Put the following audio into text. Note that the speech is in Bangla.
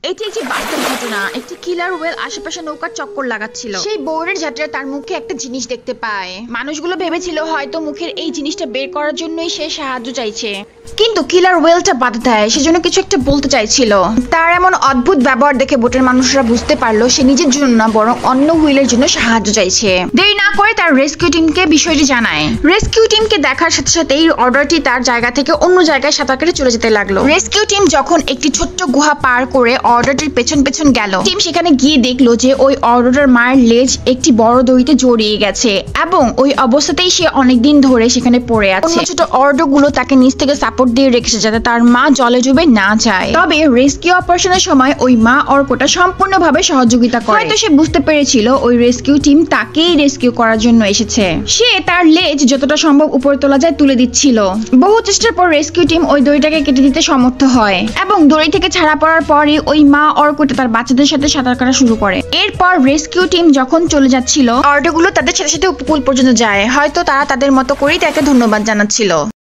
এটি একটি বাস্তব ঘটনা। একটি কিলার ওয়েল আশেপাশে নৌকার চক্কর লাগাচ্ছিল। সেই বোর্ডের যাত্রা তার মুখে একটা জিনিস দেখতে পায়। মানুষগুলো ভেবেছিল হয়তো মুখের এই জিনিসটা বের করার জন্যই সে সাহায্য চাইছে, কিন্তু কিলার ওয়েলটা বাধা দেয়। সেজন্য কিছু একটা বলতে চাইছিল। তার এমন অদ্ভুত ব্যবহার দেখে বোটের মানুষরা বুঝতে পারলো সে নিজের জন্য না বরং অন্য হুইলের জন্য সাহায্য চাইছে। দেরি না করে তার রেস্কিউ টিমকে বিষয়টি জানায়। রেস্কিউ টিমকে দেখার সাথে সাথেই অর্ডারটি তার জায়গা থেকে অন্য জায়গায় সাঁতার কেটে চলে যেতে লাগলো। রেস্কিউ টিম যখন একটি ছোট্ট গুহা পার করে অর্ডারটির পেছন পেছন গেল, টিম সেখানে গিয়ে দেখলো যে ওই অর্ডারের মায়ের লেজ একটি বড় দড়িতে জড়িয়ে গেছে এবং ওই অবস্থাতেই সে অনেকদিন ধরে সেখানে পড়ে আছে। ছোট অর্ডার গুলো তাকে নিচ থেকে সাপোর্ট দিয়ে রেখেছে যাতে তার মা জলে ডুবে না যায়। তবে রেস্কিউ অপারেশনের সময় ওই মা অর্কটা সম্পূর্ণভাবে সহযোগিতা করে। হয়তো সে বুঝতে পেরেছিল ওই রেস্কিউ টিম তাকেই রেস্কিউ করার জন্য এসেছে। সে তার লেজ যতটা সম্ভব উপরে তোলা যায় তুলে দিচ্ছিল। বহু চেষ্টার পর রেস্কিউ টিম ওই দড়িটাকে কেটে দিতে সমর্থ হয় এবং দড়ি থেকে ছাড়া পড়ার পরে ওই মা অর্কটা তার বাচ্চাদের সাথে সাঁতার কাটা শুরু করে। এরপর রেস্কিউ টিম যখন চলে যাচ্ছিল, অর্ডারগুলো তাদের সাথে সাথে উপকূল পর্যন্ত যায়। হয়তো তারা তাদের মতো করেই তাকে ধন্যবাদ জানাচ্ছিল।